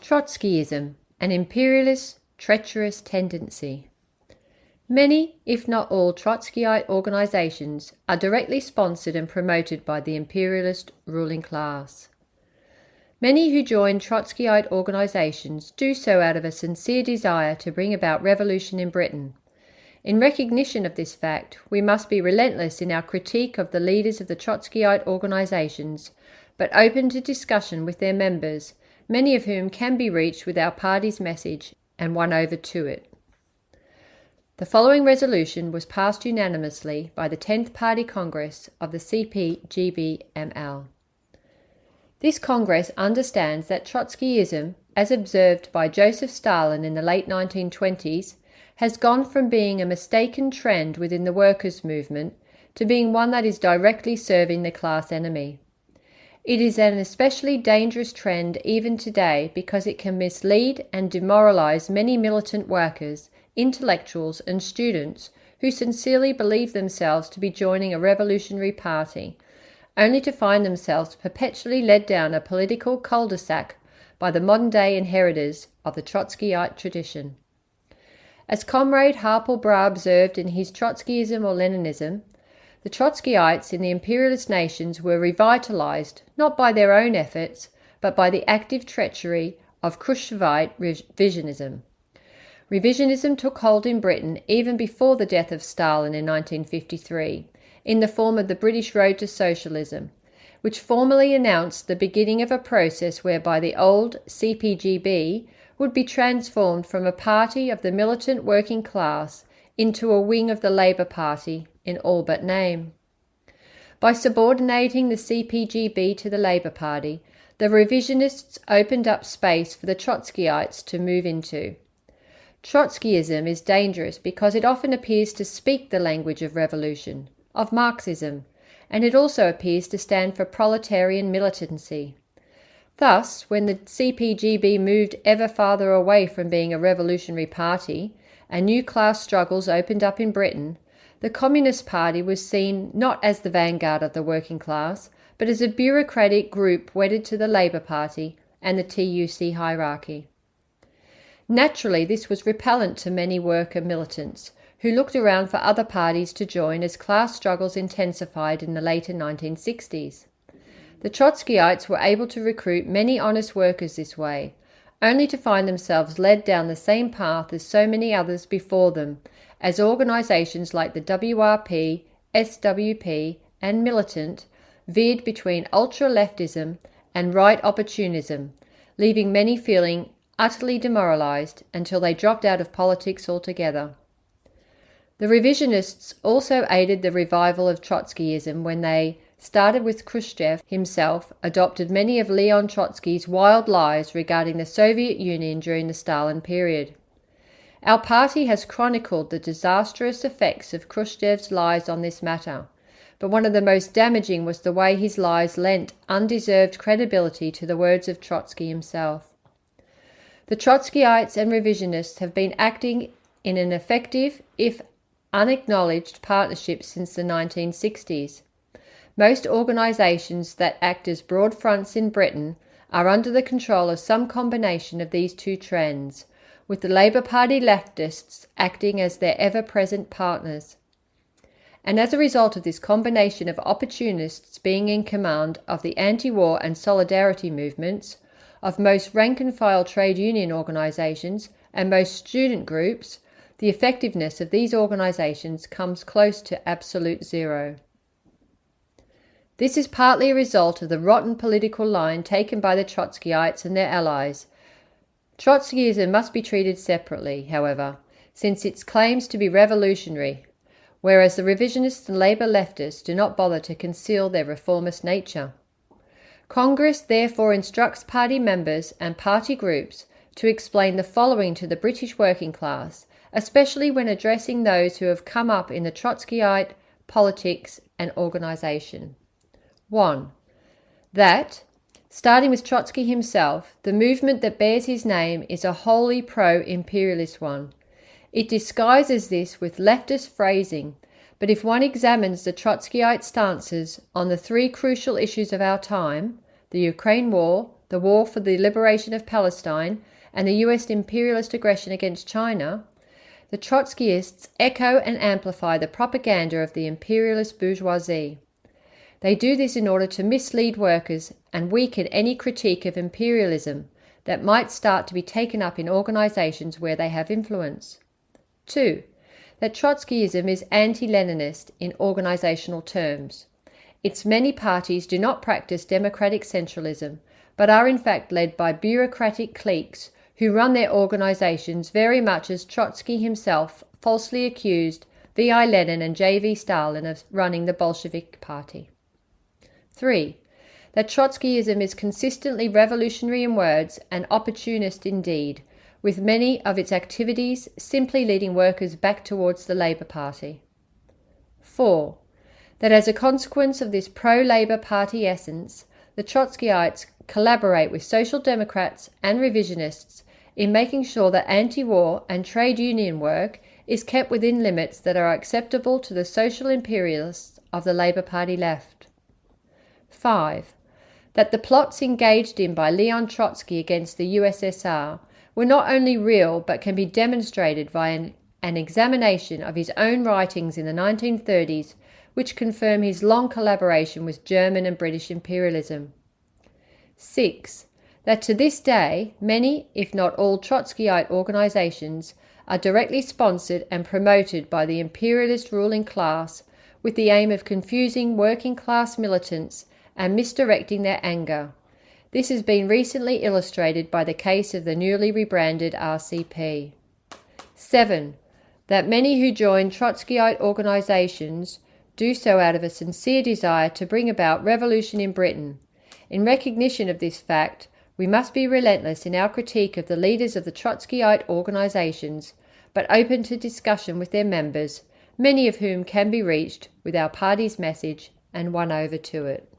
Trotskyism, an imperialist, treacherous tendency. Many, if not all, Trotskyite organizations are directly sponsored and promoted by the imperialist ruling class. Many who join Trotskyite organizations do so out of a sincere desire to bring about revolution in Britain. In recognition of this fact, we must be relentless in our critique of the leaders of the Trotskyite organizations, but open to discussion with their members, many of whom can be reached with our party's message and won over to it. The following resolution was passed unanimously by the 10th Party Congress of the CPGB-ML. This Congress understands that Trotskyism, as observed by Joseph Stalin in the late 1920s, has gone from being a mistaken trend within the workers' movement to being one that is directly serving the class enemy. It is an especially dangerous trend even today because it can mislead and demoralize many militant workers, intellectuals and students who sincerely believe themselves to be joining a revolutionary party, only to find themselves perpetually led down a political cul-de-sac by the modern-day inheritors of the Trotskyite tradition. As Comrade Harpel-Bra observed in his Trotskyism or Leninism, the Trotskyites in the imperialist nations were revitalized not by their own efforts, but by the active treachery of Khrushchevite revisionism. Revisionism took hold in Britain even before the death of Stalin in 1953, in the form of the British Road to Socialism, which formally announced the beginning of a process whereby the old CPGB would be transformed from a party of the militant working class into a wing of the Labour Party in all but name. By subordinating the CPGB to the Labour Party, the revisionists opened up space for the Trotskyites to move into. Trotskyism is dangerous because it often appears to speak the language of revolution, of Marxism, and it also appears to stand for proletarian militancy. Thus, when the CPGB moved ever farther away from being a revolutionary party, and new class struggles opened up in Britain, the Communist Party was seen not as the vanguard of the working class, but as a bureaucratic group wedded to the Labour Party and the TUC hierarchy. Naturally, this was repellent to many worker militants, who looked around for other parties to join as class struggles intensified in the later 1960s. The Trotskyites were able to recruit many honest workers this way, only to find themselves led down the same path as so many others before them, as organisations like the WRP, SWP and Militant veered between ultra-leftism and right opportunism, leaving many feeling utterly demoralised until they dropped out of politics altogether. The revisionists also aided the revival of Trotskyism when they, started with Khrushchev himself, adopted many of Leon Trotsky's wild lies regarding the Soviet Union during the Stalin period. Our party has chronicled the disastrous effects of Khrushchev's lies on this matter, but one of the most damaging was the way his lies lent undeserved credibility to the words of Trotsky himself. The Trotskyites and revisionists have been acting in an effective, if unacknowledged, partnership since the 1960s. Most organisations that act as broad fronts in Britain are under the control of some combination of these two trends, with the Labour Party leftists acting as their ever-present partners. And as a result of this combination of opportunists being in command of the anti-war and solidarity movements, of most rank-and-file trade union organisations and most student groups, the effectiveness of these organisations comes close to absolute zero. This is partly a result of the rotten political line taken by the Trotskyites and their allies. Trotskyism must be treated separately, however, since it claims to be revolutionary, whereas the revisionists and Labour leftists do not bother to conceal their reformist nature. Congress therefore instructs party members and party groups to explain the following to the British working class, especially when addressing those who have come up in the Trotskyite politics and organisation. 1. That Starting with Trotsky himself, the movement that bears his name is a wholly pro-imperialist one. It disguises this with leftist phrasing, but if one examines the Trotskyite stances on the three crucial issues of our time, the Ukraine war, the war for the liberation of Palestine, and the US imperialist aggression against China, the Trotskyists echo and amplify the propaganda of the imperialist bourgeoisie. They do this in order to mislead workers and weaken any critique of imperialism that might start to be taken up in organizations where they have influence. 2. That Trotskyism is anti-Leninist in organizational terms. Its many parties do not practice democratic centralism, but are in fact led by bureaucratic cliques who run their organizations very much as Trotsky himself falsely accused V.I. Lenin and J.V. Stalin of running the Bolshevik Party. 3. That Trotskyism is consistently revolutionary in words and opportunist in deed, with many of its activities simply leading workers back towards the Labour Party. 4. That as a consequence of this pro-Labour Party essence, the Trotskyites collaborate with Social Democrats and revisionists in making sure that anti-war and trade union work is kept within limits that are acceptable to the social imperialists of the Labour Party left. 5. That the plots engaged in by Leon Trotsky against the USSR were not only real but can be demonstrated by an examination of his own writings in the 1930s, which confirm his long collaboration with German and British imperialism. 6. That to this day, many, if not all, Trotskyite organizations are directly sponsored and promoted by the imperialist ruling class with the aim of confusing working class militants and misdirecting their anger. This has been recently illustrated by the case of the newly rebranded RCP. 7. That many who join Trotskyite organizations do so out of a sincere desire to bring about revolution in Britain. In recognition of this fact, we must be relentless in our critique of the leaders of the Trotskyite organizations, but open to discussion with their members, many of whom can be reached with our party's message and won over to it.